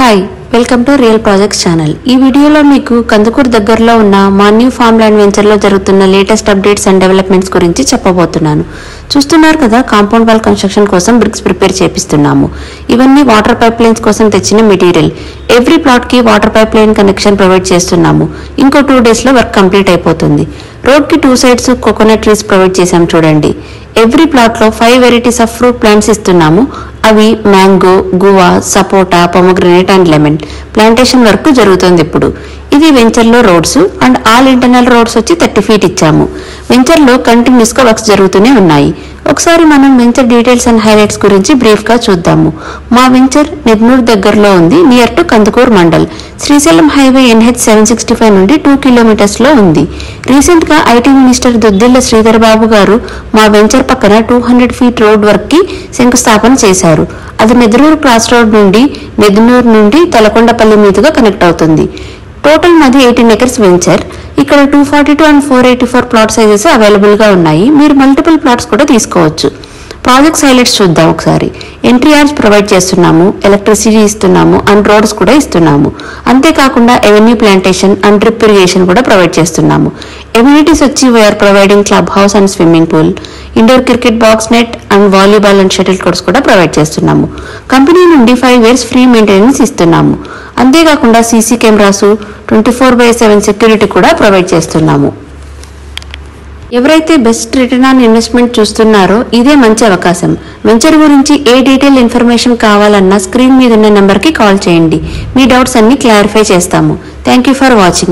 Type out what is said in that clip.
Hi welcome to real projects channel. ఈ వీడియోలో మీకు కందుకూరు దగ్గరలో ఉన్న మా న్యూ ఫార్మ్ ల్యాండ్ వెంచర్లో జరుగుతున్న లేటెస్ట్ అప్డేట్స్ అండ్ డెవలప్మెంట్స్ గురించి చెప్పబోతున్నాను। చూస్తున్నారు కదా, కాంపౌండ్ వాల్ కన్స్ట్రక్షన్ కోసం బ్రిక్స్ ప్రిపేర్ చేపిస్తున్నాము। ఇవన్నీ వాటర్ పైప్ లైన్స్ కోసం తెచ్చిన మెటీరియల్। ఎవ్రీ ప్లాట్ కి water pipe line connection provide చేస్తున్నాము। ఇంకో 2 డేస్ లో వర్క్ కంప్లీట్ అయిపోతుంది। రోడ్ కి 2 సైడ్స్ కోకోనట్ ట్రీస్ ప్రొవైడ్ చేసాం చూడండి। ఎవ్రీ ప్లాట్ లో 5 వెరైటీస్ ఆఫ్ ఫ్రూట్ ప్లాంట్స్ ఇస్తున్నాము। అవి mango, guava, sapota, pomegranate and lemon plantation work జరుగుతుంది ఇప్పుడు। ఇది వెంచర్ లో roads and all internal roads వచ్చి 30 ఫీట్ ఇచ్చాము। వెంచర్ లో కంటిన్యూస్ గా వర్క్స్ జరుగుతూనే ఉన్నాయి। ఒకసారి మనం వెంచర్ డీటెయిల్స్ అండ్ హైలైట్స్ గురించి బ్రీఫ్ గా చూద్దాము। మా వెంచర్ నెద్నూర్ దగ్గరలో ఉంది, near to Kandukur mandal. Srisailam highway NH 765 నుండి 2 కిలోమీటర్స్ లో ఉంది। రీసెంట్ గా ఐటీ మినిస్టర్ దుద్దిళ్ల శ్రీధర్ బాబు గారు మా వెంచర్ పక్కన 200 ఫీట్ రోడ్ వర్క్ కి శంకుస్థాపన చేశారు। అది నెద్నూరు క్రాస్ రోడ్ నుండి నెద్నూరు నుండి తలకొండపల్లి మీదుగా కనెక్ట్ అవుతుంది। టోటల్ మాది 18 ఎకర్స్ వెంచర్। ఇక్కడ 242 అండ్ 484 ప్లాట్ సైజెస్ అవైలబుల్ గా ఉన్నాయి। మీరు మల్టిపుల్ ప్లాట్స్ కూడా తీసుకోవచ్చు। ప్రాజెక్ట్స్ హైలైట్స్ చూద్దాం ఒకసారి। ఎంట్రీ యార్డ్స్ ప్రొవైడ్ చేస్తున్నాము, ఎలక్ట్రిసిటీ ఇస్తున్నాము అండ్ రోడ్స్ కూడా ఇస్తున్నాము। అంతేకాకుండా avenue plantation and drip irrigation కూడా ప్రొవైడ్ చేస్తున్నాము। ఎమ్యూనిటీస్ వచ్చి we are providing club house and swimming pool, indoor cricket box net and volleyball and shuttle courts కూడా ప్రొవైడ్ చేస్తున్నాము। కంపెనీ నుండి 5 years ఫ్రీ మెయింటెనెన్స్ ఇస్తున్నాము। అంతేకాకుండా సీసీ కెమెరాస్, 24/7 సెక్యూరిటీ కూడా provide చేస్తున్నాము। ఎవరైతే బెస్ట్ రిటర్న్ ఆన్ ఇన్వెస్ట్మెంట్ చూస్తున్నారో ఇదే మంచి అవకాశం। వెంచర్ గురించి ఏ డీటెయిల్ ఇన్ఫర్మేషన్ కావాలన్నా స్క్రీన్ మీద ఉన్న నెంబర్కి కాల్ చేయండి। మీ డౌట్స్ అన్ని క్లారిఫై చేస్తాము। Thank you for watching.